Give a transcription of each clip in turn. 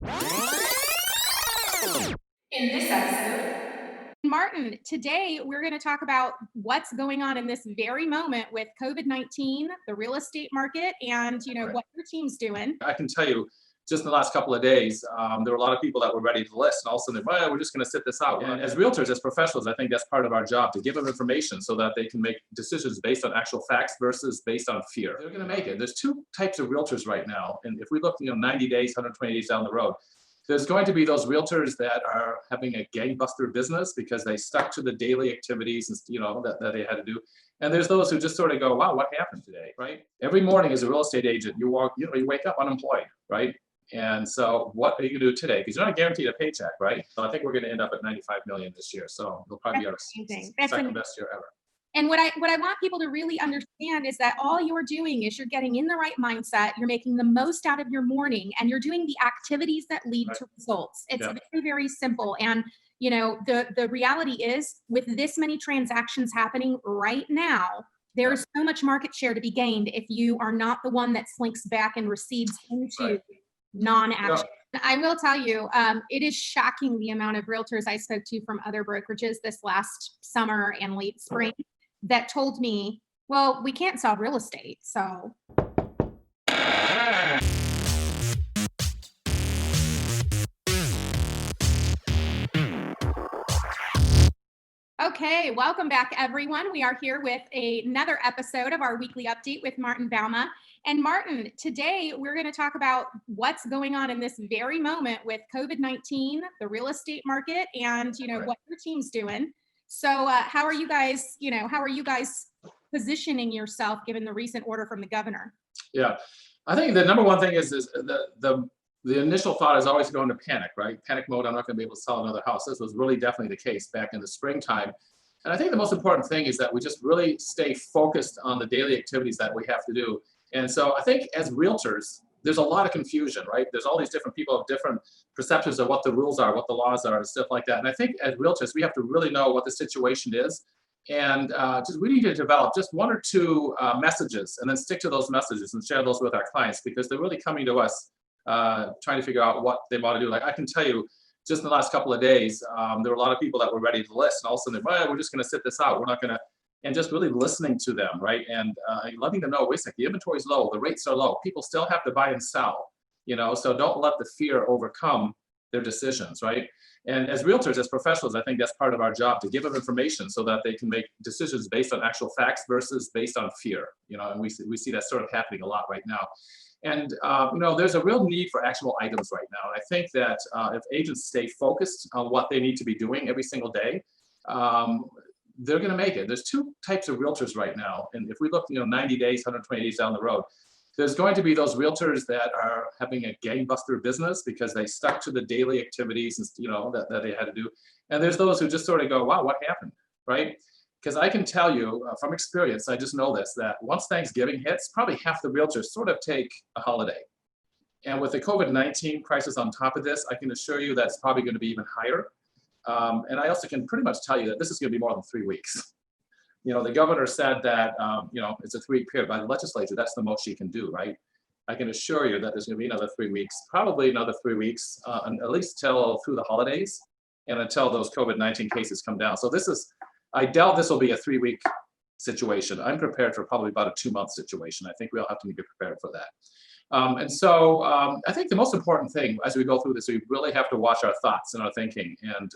In this episode, Martin, today we're going to talk about what's going on in this very moment with COVID-19, the real estate market, and Right. what your team's doing. I can tell you, just in the last couple of days, there were a lot of people that were ready to list, and all of a sudden, well, we're just going to sit this out. And as realtors, as professionals, I think that's part of our job to give them information so that they can make decisions based on actual facts versus based on fear. They're going to make it. There's two types of realtors right now, and if we look, 90 days, 120 days down the road, there's going to be those realtors that are having a gangbuster business because they stuck to the daily activities, and that they had to do. And there's those who just sort of go, wow, what happened today, right? Every morning as a real estate agent, you wake up unemployed, right? And so what are you gonna do today? Because you're not guaranteed a paycheck, right? So I think we're gonna end up at 95 million this year. So it'll probably be our That's amazing. That's second best year ever. And what I want people to really understand is that all you're doing is you're getting in the right mindset, you're making the most out of your morning, and you're doing the activities that lead Right. to results. It's Yeah. very, very simple. And the reality is with this many transactions happening right now, there's so much market share to be gained if you are not the one that slinks back and recedes into Right. non-action. I will tell you, it is shocking the amount of realtors I spoke to from other brokerages this last summer and late spring that told me, well, we can't sell real estate. So, okay, welcome back, everyone. We are here with another episode of our weekly update with Martin Bouma. And Martin, today we're going to talk about what's going on in this very moment with COVID-19, the real estate market, and Right. what your team's doing. So, how are you guys? How are you guys positioning yourself given the recent order from the governor? Yeah. I think the number one thing is the initial thought is always going to panic, right? Panic mode, I'm not going to be able to sell another house. This was really definitely the case back in the springtime. And I think the most important thing is that we just really stay focused on the daily activities that we have to do. And so I think as realtors, there's a lot of confusion, right? There's all these different people have different perceptions of what the rules are, what the laws are, and stuff like that. And I think as realtors, we have to really know what the situation is. And just we need to develop just one or two messages and then stick to those messages and share those with our clients because they're really coming to us trying to figure out what they want to do. Like I can tell you, just in the last couple of days, there were a lot of people that were ready to list, and all of a sudden, well, we're just going to sit this out. We're not going to, and just really listening to them, right, and letting them know, wait a second, the inventory is low, the rates are low, people still have to buy and sell, so don't let the fear overcome their decisions, right? And as realtors, as professionals, I think that's part of our job to give them information so that they can make decisions based on actual facts versus based on fear, and we see that sort of happening a lot right now. And there's a real need for actionable items right now. And I think that if agents stay focused on what they need to be doing every single day, they're going to make it. There's two types of realtors right now. And if we look, 90 days, 120 days down the road, there's going to be those realtors that are having a gangbuster business because they stuck to the daily activities, and that they had to do. And there's those who just sort of go, wow, what happened, right? Because I can tell you from experience, I just know this, that once Thanksgiving hits, probably half the realtors sort of take a holiday. And with the COVID-19 crisis on top of this, I can assure you that's probably going to be even higher. And I also can pretty much tell you that this is going to be more than 3 weeks. The governor said that, it's a 3-week period. By the legislature, that's the most she can do, right? I can assure you that there's going to be another 3 weeks, probably another 3 weeks, and at least till through the holidays and until those COVID-19 cases come down. So I doubt this will be a 3-week situation. I'm prepared for probably about a 2-month situation. I think we all have to be prepared for that. And so I think the most important thing as we go through this, we really have to watch our thoughts and our thinking and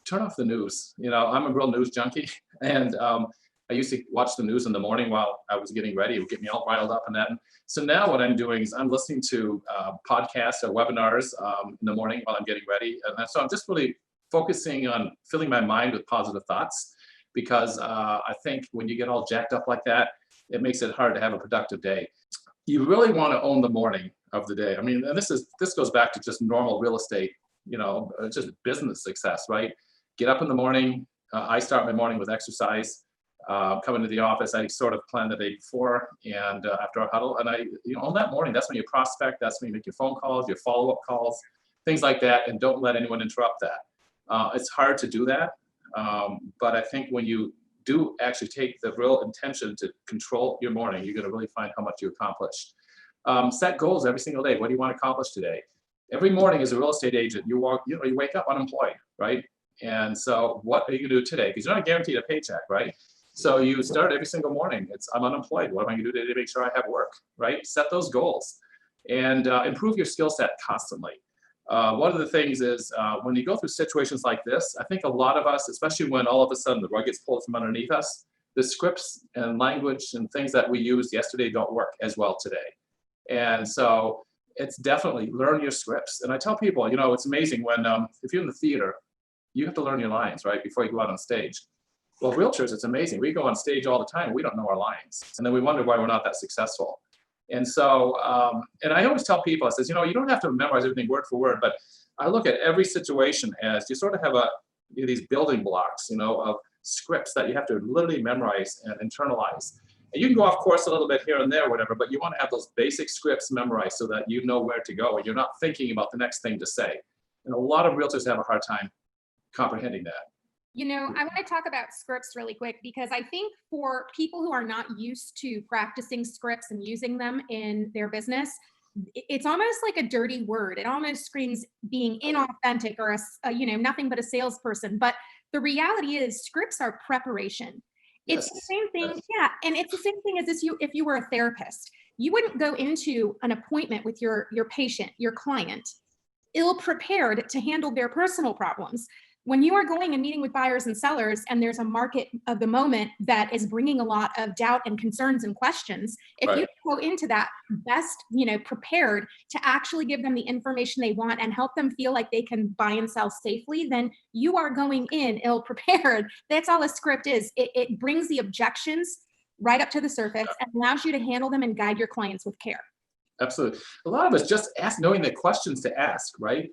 turn off the news. I'm a real news junkie, and I used to watch the news in the morning while I was getting ready. It would get me all riled up and that. And so now what I'm doing is I'm listening to podcasts or webinars in the morning while I'm getting ready. And so I'm just really focusing on filling my mind with positive thoughts because I think when you get all jacked up like that, it makes it hard to have a productive day. You really want to own the morning of the day. I mean, and this goes back to just normal real estate, just business success, right? Get up in the morning. I start my morning with exercise. Come into the office, I sort of plan the day before and after our huddle. And on that morning, that's when you prospect, that's when you make your phone calls, your follow-up calls, things like that, and don't let anyone interrupt that. It's hard to do that, but I think when you do actually take the real intention to control your morning, you're going to really find how much you accomplished. Set goals every single day. What do you want to accomplish today? Every morning as a real estate agent, you wake up unemployed, right? And so what are you gonna do today? Because you're not guaranteed a paycheck, right? So you start every single morning. I'm unemployed. What am I gonna do today to make sure I have work, right? Set those goals and improve your skill set constantly. One of the things is when you go through situations like this, I think a lot of us, especially when all of a sudden the rug gets pulled from underneath us, the scripts and language and things that we used yesterday don't work as well today. And so it's definitely learn your scripts. And I tell people, it's amazing when, if you're in the theater, you have to learn your lines, right, before you go out on stage. Well, realtors, it's amazing. We go on stage all the time, and we don't know our lines. And then we wonder why we're not that successful. And so, and I always tell people, I says, you don't have to memorize everything word for word, but I look at every situation as you sort of have these building blocks, of scripts that you have to literally memorize and internalize. And you can go off course a little bit here and there, whatever, but you want to have those basic scripts memorized so that you know where to go and you're not thinking about the next thing to say. And a lot of realtors have a hard time comprehending that. I want to talk about scripts really quick because I think for people who are not used to practicing scripts and using them in their business, it's almost like a dirty word. It almost screams being inauthentic or nothing but a salesperson. But the reality is scripts are preparation. It's Yes. the same thing. Yes. Yeah. And it's the same thing as if you were a therapist. You wouldn't go into an appointment with your patient, your client, ill-prepared to handle their personal problems. When you are going and meeting with buyers and sellers and there's a market of the moment that is bringing a lot of doubt and concerns and questions, if you go into that best, prepared to actually give them the information they want and help them feel like they can buy and sell safely, then you are going in ill-prepared. That's all a script is. It brings the objections right up to the surface and allows you to handle them and guide your clients with care. Absolutely. A lot of us just knowing the questions to ask, right?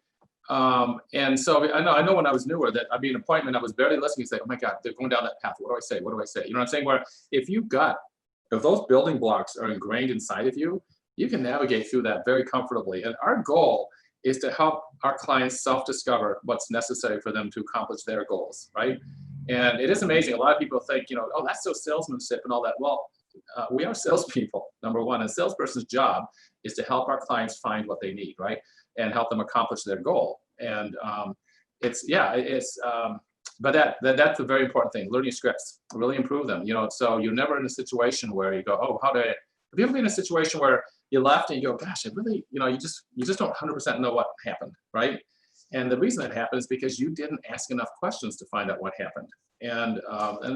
And so I know when I was newer that I'd be in an appointment, I was barely listening, say, oh my God, they're going down that path. What do I say? What do I say? You know what I'm saying? Where if those building blocks are ingrained inside of you, you can navigate through that very comfortably. And our goal is to help our clients self-discover what's necessary for them to accomplish their goals, right? And it is amazing. A lot of people think, oh, that's so salesmanship and all that. Well, we are salespeople, number one. A salesperson's job is to help our clients find what they need, right? And help them accomplish their goal. And but that's a very important thing. Learning scripts, really improve them. So you're never in a situation where you go, oh, have you ever been in a situation where you left and you go, gosh, I really, you just don't 100% know what happened, right? And the reason that happened is because you didn't ask enough questions to find out what happened. And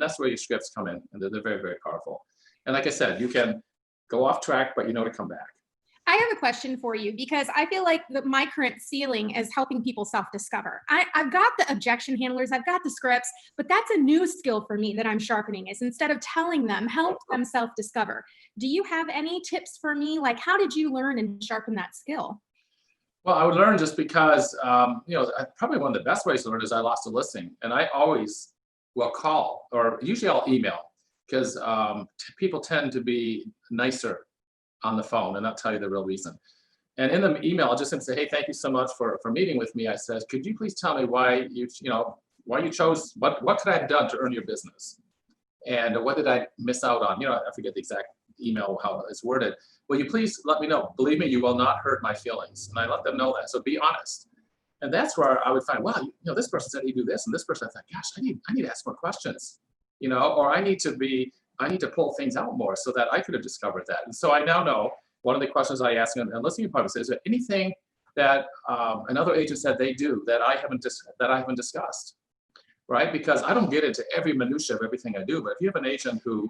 that's where your scripts come in, and they're very, very powerful. And like I said, you can go off track, but you know to come back. I have a question for you because I feel like my current ceiling is helping people self-discover. I've got the objection handlers, I've got the scripts, but that's a new skill for me that I'm sharpening is instead of telling them, help them self-discover. Do you have any tips for me? Like, how did you learn and sharpen that skill? Well, I would learn just because, probably one of the best ways to learn is I lost a listing. And I always will call, or usually I'll email, because people tend to be nicer on the phone and not tell you the real reason. And in the email, I'll just say, hey, thank you so much for meeting with me. I said, could you please tell me why you chose, what could I have done to earn your business? And what did I miss out on? I forget the exact email, how it's worded. Will you please let me know? Believe me, you will not hurt my feelings. And I let them know that. So be honest. And that's where I would find, wow, this person said he do this, and this person, I thought, gosh, I need to ask more questions, or I need to pull things out more so that I could have discovered that. And so I now know one of the questions I ask in listening appointments is there anything that another agent said they do that I haven't discussed, right? Because I don't get into every minutia of everything I do, but if you have an agent who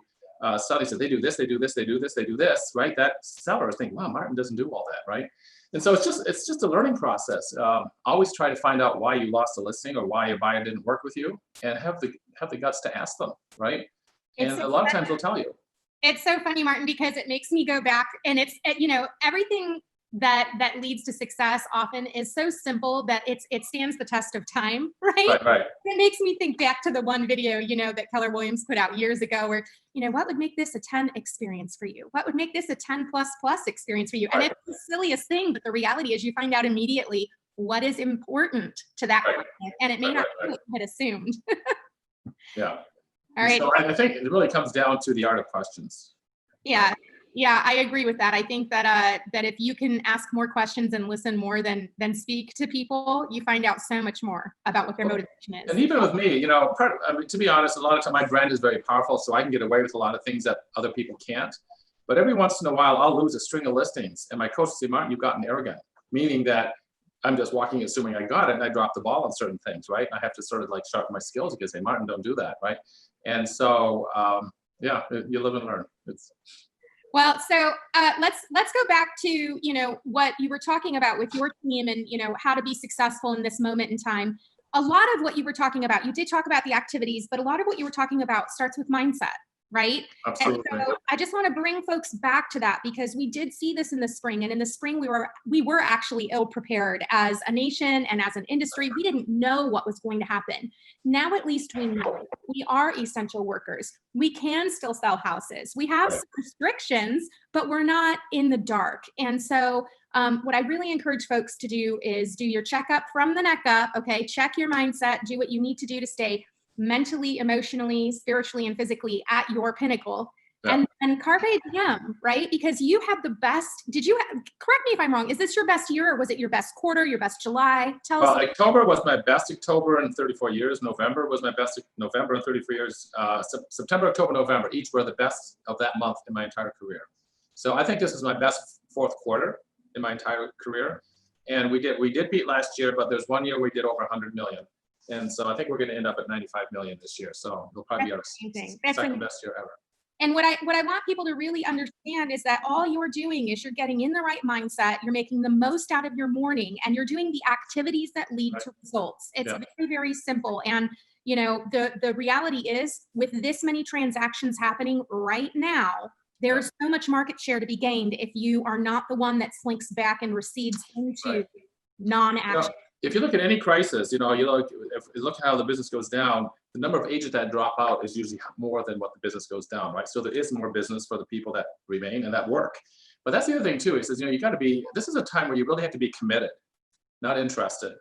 suddenly said they do this, they do this, they do this, they do this, right? That seller is thinking, wow, Martin doesn't do all that, right? And so it's just a learning process. Always try to find out why you lost a listing or why a buyer didn't work with you, and have the guts to ask them, right? And a lot of times they'll tell you. It's so funny, Martin, because it makes me go back, and it's everything that leads to success often is so simple that it stands the test of time, right? Right. It makes me think back to the one video, that Keller Williams put out years ago where, what would make this a 10 experience for you? What would make this a 10 plus experience for you? And it's the silliest thing, but the reality is you find out immediately what is important to that client, and it may not be what you had assumed. Yeah. All right. So I think it really comes down to the art of questions. Yeah. Yeah, I agree with that. I think that that if you can ask more questions and listen more than speak to people, you find out so much more about what their motivation is. And even with me, you know, I mean, to be honest, a lot of time my brand is very powerful, so I can get away with a lot of things that other people can't. But every once in a while, I'll lose a string of listings, and my coach will say, "Martin, you've gotten arrogant," meaning that I'm just walking, assuming I got it, and I drop the ball on certain things, right? I have to sort of like sharpen my skills and say, "Martin, don't do that," right? And so, yeah, you live and learn. Well, so let's go back to, you know, what you were talking about with your team and, you know, how to be successful in this moment in time. A lot of what you were talking about, you did talk about the activities, but a lot of what you were talking about starts with mindset, right? Absolutely. And so I just want to bring folks back to that, because we did see this in the spring, and in the spring we were actually ill prepared as a nation and as an industry. We didn't know what was going to happen. Now at least we know. We are essential workers. We can still sell houses. We have some restrictions, but we're not in the dark. And so what I really encourage folks to do is do your checkup from the neck up. Okay, check your mindset, do what you need to do to stay mentally, emotionally, spiritually, and physically at your pinnacle. Yeah. And carpe diem, right? Because you had the best. Correct me if I'm wrong, is this your best year, or was it your best quarter, your best July? Tell us. October was my best October in 34 years. November was my best November in 34 years. September, October, November, each were the best of that month in my entire career. So I think this is my best fourth quarter in my entire career. And we did beat last year, but there's one year we did over 100 million. And so I think we're going to end up at 95 million this year. So it'll probably be our second best year ever. And what I want people to really understand is that all you're doing is you're getting in the right mindset, you're making the most out of your morning, and you're doing the activities that lead to results. It's very, very simple. And you know, the reality is, with this many transactions happening right now, there's so much market share to be gained if you are not the one that slinks back and recedes into non-action. If you look at any crisis, you look how the business goes down, the number of agents that drop out is usually more than what the business goes down, right? So there is more business for the people that remain and that work. But that's the other thing too, is you know, you got to be, this is a time where you really have to be committed, not interested.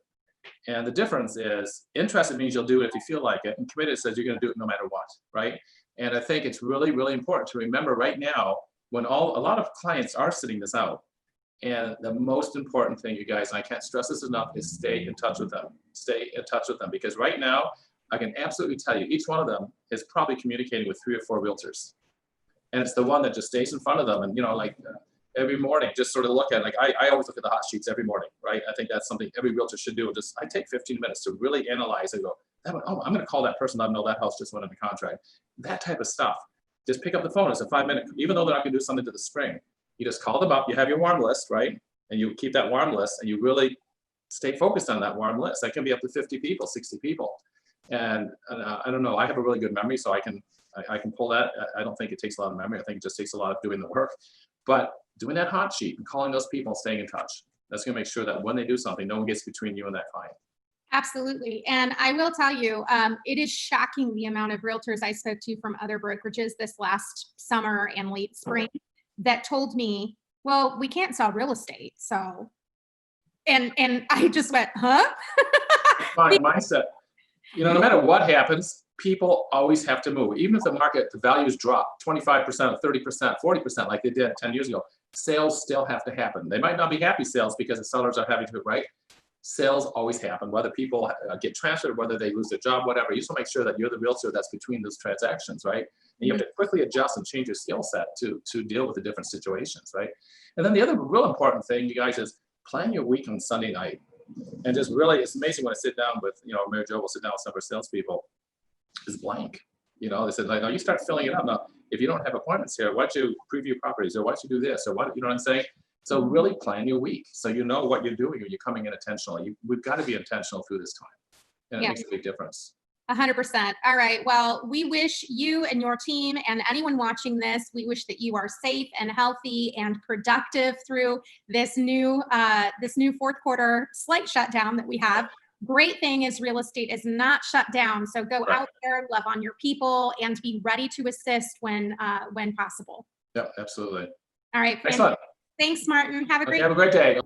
And the difference is, interested means you'll do it if you feel like it, and committed says you're going to do it no matter what, right? And I think it's really, really important to remember right now, when a lot of clients are sitting this out. And the most important thing, you guys, and I can't stress this enough, is stay in touch with them. Stay in touch with them, because right now, I can absolutely tell you, each one of them is probably communicating with 3 or 4 realtors. And it's the one that just stays in front of them. And, you know, like every morning, just sort of look at, like, I always look at the hot sheets every morning, right? I think that's something every realtor should do. I take 15 minutes to really analyze and go, oh, I'm going to call that person. I know that house just went into contract. That type of stuff. Just pick up the phone. It's a 5-minute, even though they're not going to do something to the spring. You just call them up, you have your warm list, right? And you keep that warm list, and you really stay focused on that warm list. That can be up to 50 people, 60 people. And I don't know, I have a really good memory, so I can pull that. I don't think it takes a lot of memory. I think it just takes a lot of doing the work. But doing that hot sheet and calling those people and staying in touch, that's gonna make sure that when they do something, no one gets between you and that client. Absolutely. And I will tell you, it is shocking the amount of realtors I spoke to from other brokerages this last summer and late spring that told me, well, we can't sell real estate. So, and I just went, huh? My mindset, you know, no matter what happens, people always have to move. Even if the market, the values drop 25%, 30%, 40%, like they did 10 years ago, sales still have to happen. They might not be happy sales because the sellers are having to, right? Sales always happen, whether people get transferred, whether they lose their job, whatever. You just want to make sure that you're the realtor that's between those transactions, right? And you have to quickly adjust and change your skill set to deal with the different situations, right? And then the other real important thing, you guys, is plan your week on Sunday night. And just really, it's amazing when I sit down with, you know, Mary Jo will sit down with some of our salespeople, is blank. You know, they said, like, no, you start filling it up. Now, if you don't have appointments here, why don't you preview properties, or why don't you do this, or what, you know what I'm saying? So really plan your week, so you know what you're doing, or you're coming in intentionally. We've got to be intentional through this time, and it makes a big difference. 100%. All right. Well, we wish you and your team and anyone watching this, we wish that you are safe and healthy and productive through this new fourth quarter slight shutdown that we have. Great thing is real estate is not shut down. So go out there, love on your people, and be ready to assist when possible. Yeah, absolutely. All right. Excellent. Thanks, Martin. Have a great day.